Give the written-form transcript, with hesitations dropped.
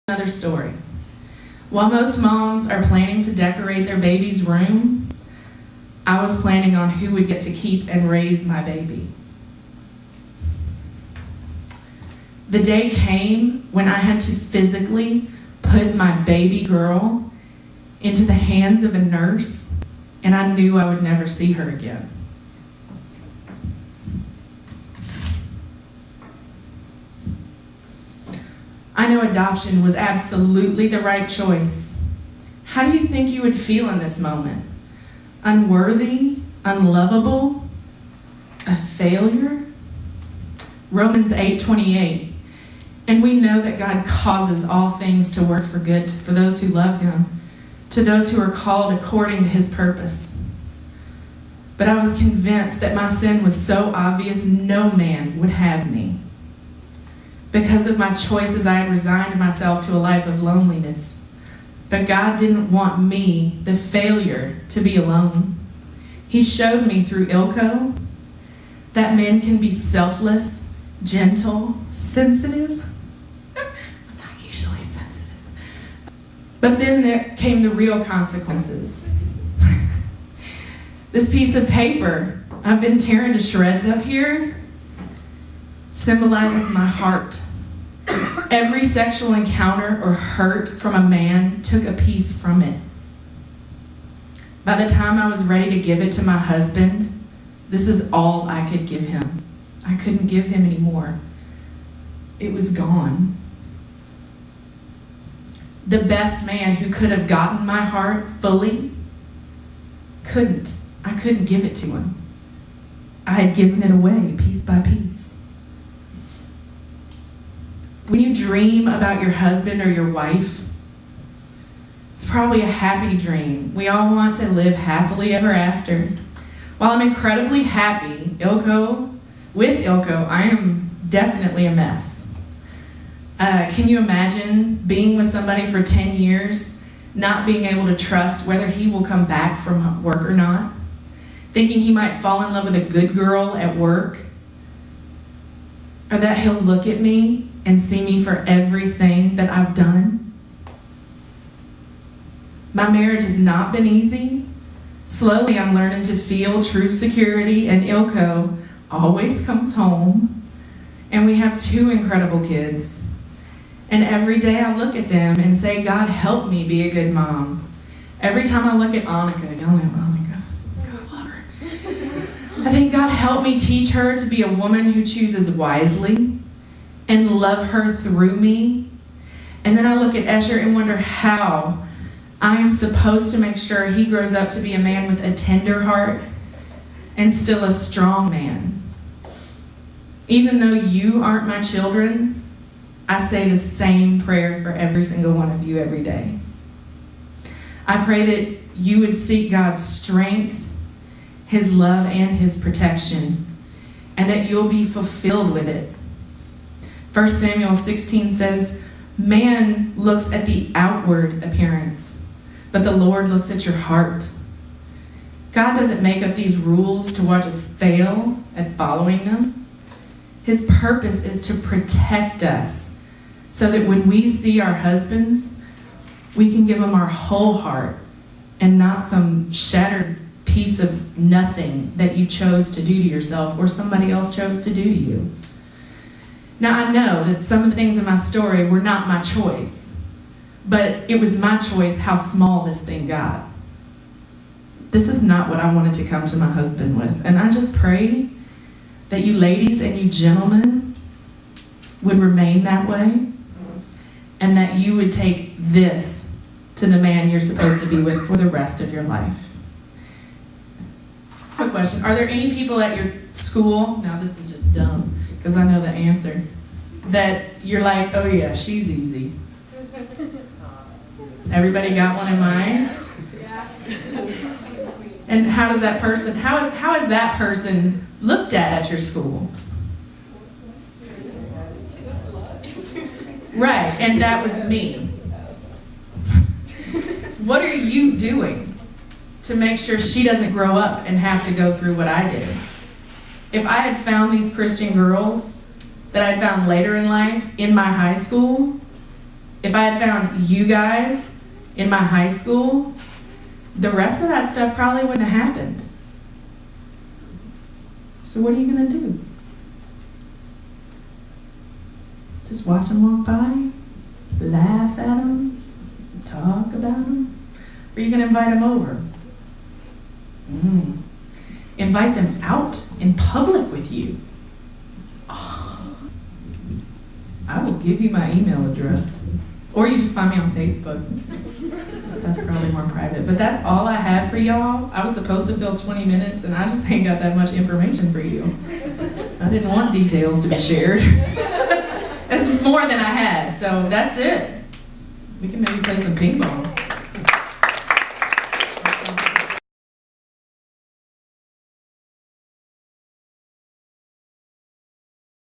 Another story. While most moms are planning to decorate their baby's room, I was planning on who would get to keep and raise my baby. The day came when I had to physically put my baby girl into the hands of a nurse, and I knew I would never see her again. I know adoption was absolutely the right choice. How do you think you would feel in this moment? Unworthy? Unlovable? A failure? Romans 8:28. And we know that God causes all things to work for good for those who love Him, to those who are called according to His purpose. But I was convinced that my sin was so obvious no man would have me. Because of my choices, I had resigned myself to a life of loneliness. But God didn't want me, the failure, to be alone. He showed me through Ilko that men can be selfless, gentle, sensitive. I'm not usually sensitive. But then there came the real consequences. This piece of paper I've been tearing to shreds up here symbolizes my heart. Every sexual encounter or hurt from a man took a piece from it. By the time I was ready to give it to my husband, this is all I could give him. I couldn't give him any more. It was gone. The best man who could have gotten my heart fully couldn't. I couldn't give it to him. I had given it away piece by piece. When you dream about your husband or your wife, it's probably a happy dream. We all want to live happily ever after. While I'm incredibly happy with Ilko, I am definitely a mess. Can you imagine being with somebody for 10 years, not being able to trust whether he will come back from work or not? Thinking he might fall in love with a good girl at work? Or that he'll look at me and see me for everything that I've done? My marriage has not been easy. Slowly I'm learning to feel true security, and Ilko always comes home. And we have 2 incredible kids. And every day I look at them and say, God, help me be a good mom. Every time I look at Annika, oh my God, I love her. I think, God, help me teach her to be a woman who chooses wisely and love her through me. And then I look at Escher and wonder how I am supposed to make sure he grows up to be a man with a tender heart and still a strong man. Even though you aren't my children, I say the same prayer for every single one of you every day. I pray that you would seek God's strength, His love, and His protection, and that you'll be fulfilled with it. 1 Samuel 16 says, man looks at the outward appearance, but the Lord looks at your heart. God doesn't make up these rules to watch us fail at following them. His purpose is to protect us so that when we see our husbands, we can give them our whole heart and not some shattered piece of nothing that you chose to do to yourself or somebody else chose to do to you. Now, I know that some of the things in my story were not my choice, but it was my choice how small this thing got. This is not what I wanted to come to my husband with. And I just pray that you ladies and you gentlemen would remain that way, and that you would take this to the man you're supposed to be with for the rest of your life. I have a question. Are there any people at your school, now this is just dumb, because I know the answer, that you're like, oh yeah, she's easy? Everybody got one in mind? Yeah. And how is that person looked at your school? Right, and that was me. What are you doing to make sure she doesn't grow up and have to go through what I did? If I had found these Christian girls that I found later in life in my high school, If I had found you guys in my high school, the rest of that stuff probably wouldn't have happened. So what are you gonna do? Just watch them walk by? Laugh at them? Talk about them? Or are you gonna invite them over? Invite them out in public with you. Oh, I will give you my email address. Or you just find me on Facebook. That's probably more private. But that's all I have for y'all. I was supposed to fill 20 minutes and I just ain't got that much information for you. I didn't want details to be shared. It's more than I had, so that's it. We can maybe play some ping pong.